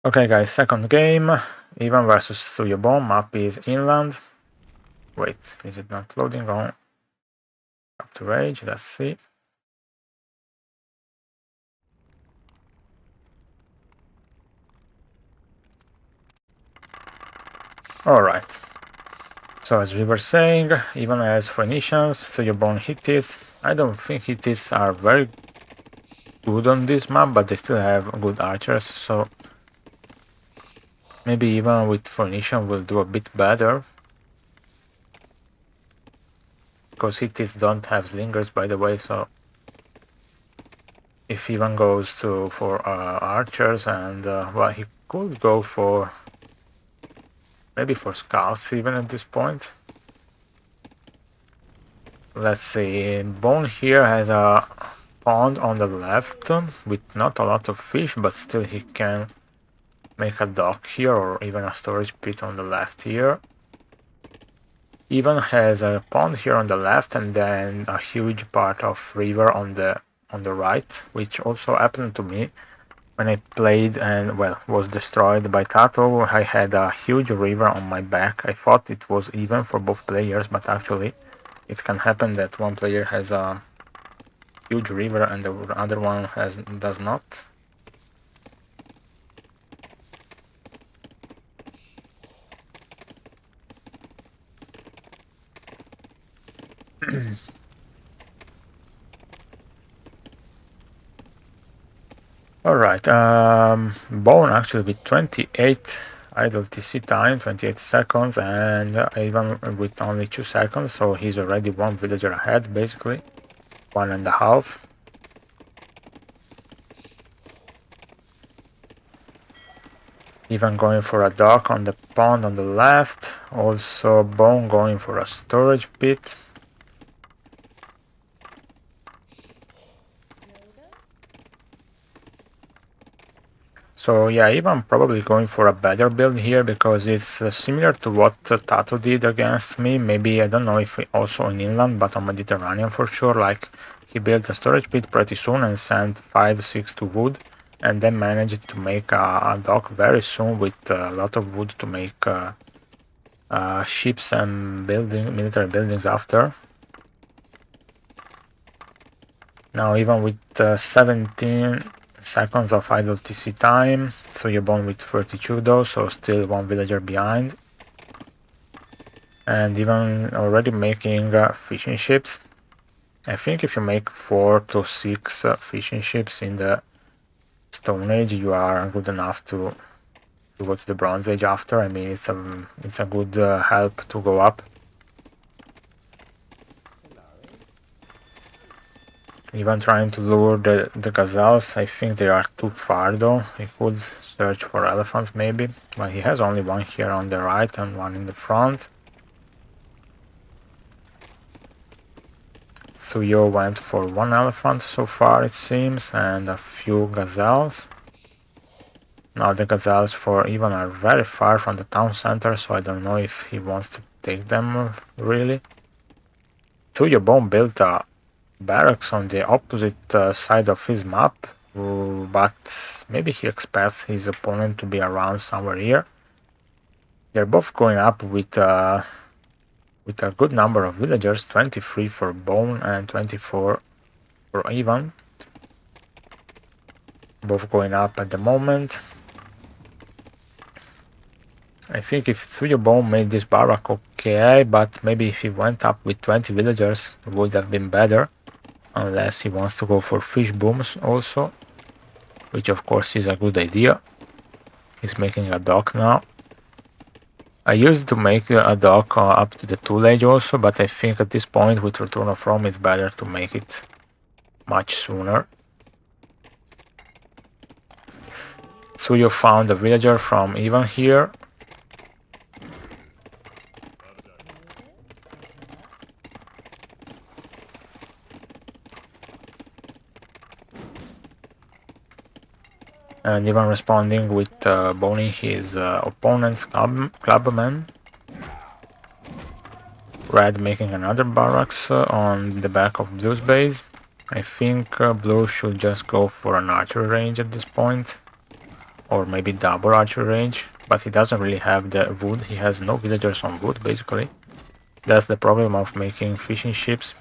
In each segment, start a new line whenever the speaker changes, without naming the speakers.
Okay guys, second game, Ivan versus TsuyoBone. Map is inland. Wait, is it not loading on? Up to rage, let's see. Alright. So as we were saying, Ivan has Phoenicians, TsuyoBone Hittites. I don't think Hittites are very good on this map, but they still have good archers, so maybe even with Phoenician will do a bit better. Because Hittites don't have slingers, by the way, so if Ivan goes for archers, and well, he could go for maybe for scouts even at this point. Let's see, Bone here has a pond on the left with not a lot of fish, but still he can make a dock here or even a storage pit on the left here. Ivan has a pond here on the left and then a huge part of river on the right, which also happened to me when I played and, well, was destroyed by Tato. I had a huge river on my back. I thought it was even for both players, but actually it can happen that one player has a huge river and the other one does not. Alright, Bone actually with 28 idle TC time, 28 seconds, and even with only 2 seconds, so he's already one villager ahead, basically. 1.5. Even going for a dock on the pond on the left. Also Bone going for a storage pit. So yeah, Ivan probably going for a better build here because it's similar to what Tato did against me. Maybe, I don't know if also in inland, but on Mediterranean for sure. Like, he built a storage pit pretty soon and sent 5-6 to wood, and then managed to make a dock very soon with a lot of wood to make ships and military buildings after. Now even with 17 seconds of idle TC time, TsuyoBone with 32 though, so still one villager behind. And even already making fishing ships. I think if you make 4 to 6 fishing ships in the Stone Age, you are good enough to go to the Bronze Age after. I mean, it's a good help to go up. Even trying to lure the gazelles, I think they are too far though. He could search for elephants maybe, but he has only one here on the right and one in the front. Tsuyo went for one elephant so far it seems, and a few gazelles. Now the gazelles for Ivan are very far from the town center, so I don't know if he wants to take them really. TsuyoBone built a barracks on the opposite side of his map, but maybe he expects his opponent to be around somewhere here. They're both going up with a good number of villagers, 23 for Bone and 24 for Ivan. Both going up at the moment. I think if TsuyoBone made this barrack okay, but maybe if he went up with 20 villagers, it would have been better. Unless he wants to go for fish booms also, which of course is a good idea. He's making a dock now. I used to make a dock up to the tool age also, but I think at this point with Return of Rome it's better to make it much sooner. Tsuyo found a villager from Ivan here. And Ivan responding with boning his opponent's clubman. Red making another barracks on the back of Blue's base. I think Blue should just go for an archery range at this point. or maybe double archer range, but he doesn't really have the wood. He has no villagers on wood, basically. That's the problem of making fishing ships.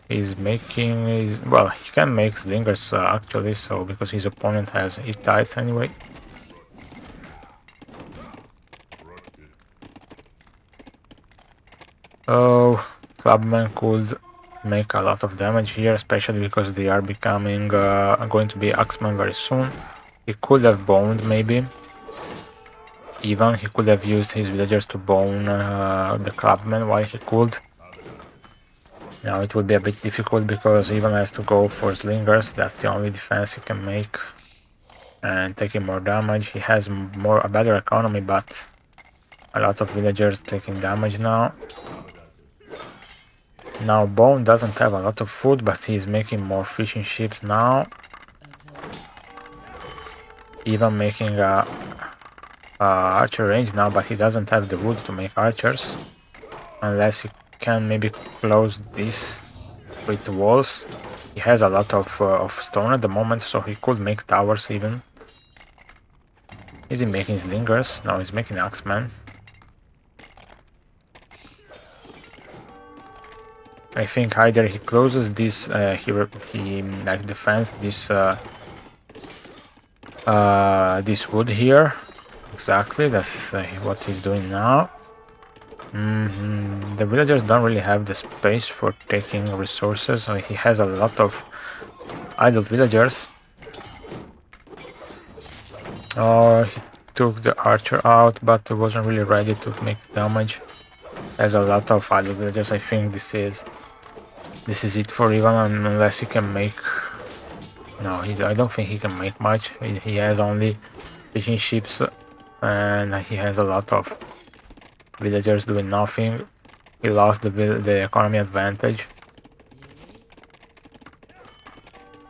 He's making well, he can make slingers actually, so because his opponent has Hittites anyway. Oh, Clubman could make a lot of damage here, especially because they are becoming going to be Axemen very soon. He could have boned maybe. Even he could have used his villagers to bone the Clubman while he could. Now it would be a bit difficult because Ivan has to go for slingers. That's the only defense he can make, and taking more damage. He has a better economy, but a lot of villagers taking damage now. Now Bone doesn't have a lot of food, but he's making more fishing ships now. Even making a archer range now, but he doesn't have the wood to make archers, unless he can maybe close this with walls. He has a lot of stone at the moment, so he could make towers even. Is he making slingers? No, he's making axemen. I think either he closes this, he like defends this this wood here. Exactly, that's what he's doing now. The villagers don't really have the space for taking resources, so he has a lot of idle villagers. Oh, he took the archer out, but wasn't really ready to make damage. Has a lot of idle villagers. I think this is it for Ivan, unless he can make. No, I don't think he can make much. He has only fishing ships, and he has a lot of villagers doing nothing. He lost the economy advantage.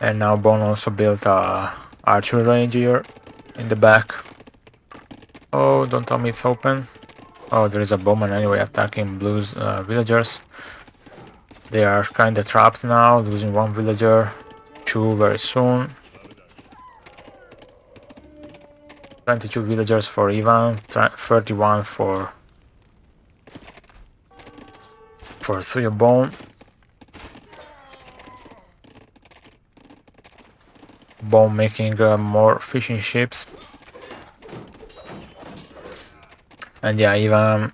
And now Bone also built a archer range here in the back. Oh, don't tell me it's open. Oh, there is a bowman anyway attacking Blue's villagers. They are kinda trapped now, losing one villager, 2 very soon. 22 villagers for Ivan, 31 for TsuyoBone. Bone making more fishing ships. And yeah, Ivan,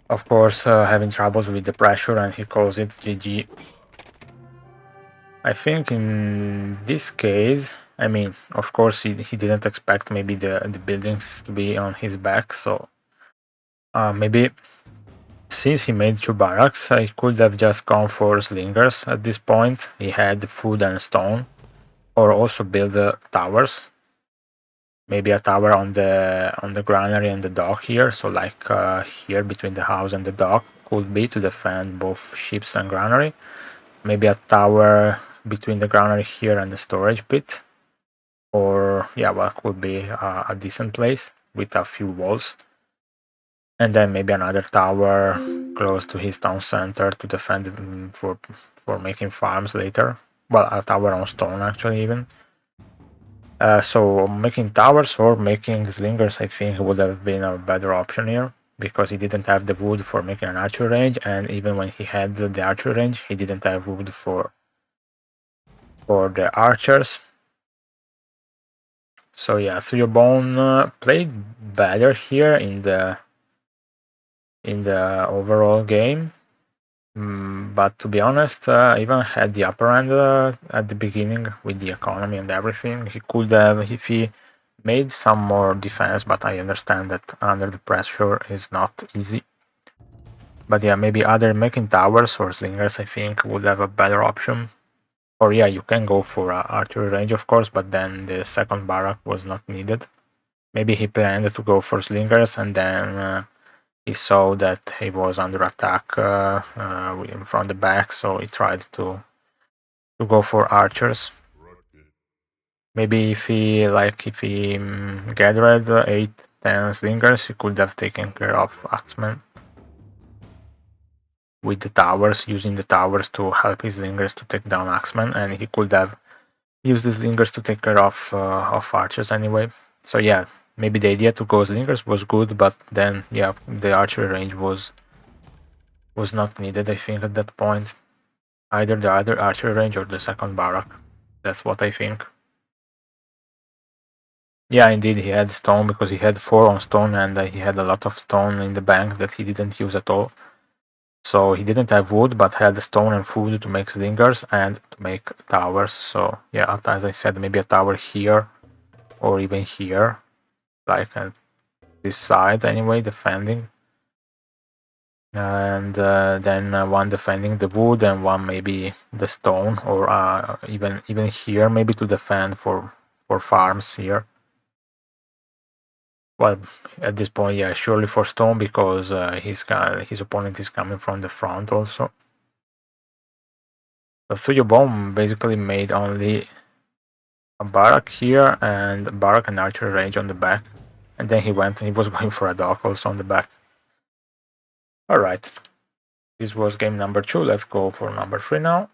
of course, having troubles with the pressure, and he calls it GG. I think in this case, I mean, of course, he didn't expect maybe the buildings to be on his back, so maybe since he made 2 barracks, he could have just gone for slingers at this point. He had food and stone, or also build towers. Maybe a tower on the granary and the dock here, so like here between the house and the dock could be to defend both ships and granary. Maybe a tower between the granary here and the storage pit, or yeah, well, could be a decent place with a few walls. And then maybe another tower close to his town center to defend for making farms later. Well, a tower on stone actually even. So making towers or making slingers, I think, would have been a better option here, because he didn't have the wood for making an archer range, and even when he had the archer range, he didn't have wood for the archers. So yeah, TsuyoBone played better here in the overall game. But to be honest, Ivan had the upper hand at the beginning with the economy and everything. He could have, if he made some more defense, but I understand that under the pressure is not easy. But yeah, maybe either making towers or slingers, I think, would have a better option. Or yeah, you can go for archery range, of course, but then the second barrack was not needed. Maybe he planned to go for slingers, and then he saw that he was under attack from the back, so he tried to go for archers. Maybe if he gathered 8-10 slingers, he could have taken care of axemen with the towers, using the towers to help his slingers to take down axemen, and he could have use the slingers to take care of archers anyway. So yeah, maybe the idea to go slingers was good, but then yeah, the archery range was not needed, I think, at that point. Either the other archery range or the second barrack. That's what I think. Yeah, indeed, he had stone because he had 4 on stone, and he had a lot of stone in the bank that he didn't use at all. So he didn't have wood, but had stone and food to make slingers and to make towers. So yeah, as I said, maybe a tower here or even here, like this side anyway, defending. And then one defending the wood and one maybe the stone, or even here maybe to defend for farms here. Well, at this point, yeah, surely for stone because his opponent is coming from the front also. So TsuyoBone basically made only a barrack here and a barrack and archery range on the back, and then he was going for a dock also on the back. All right, this was game number 2. Let's go for number 3 now.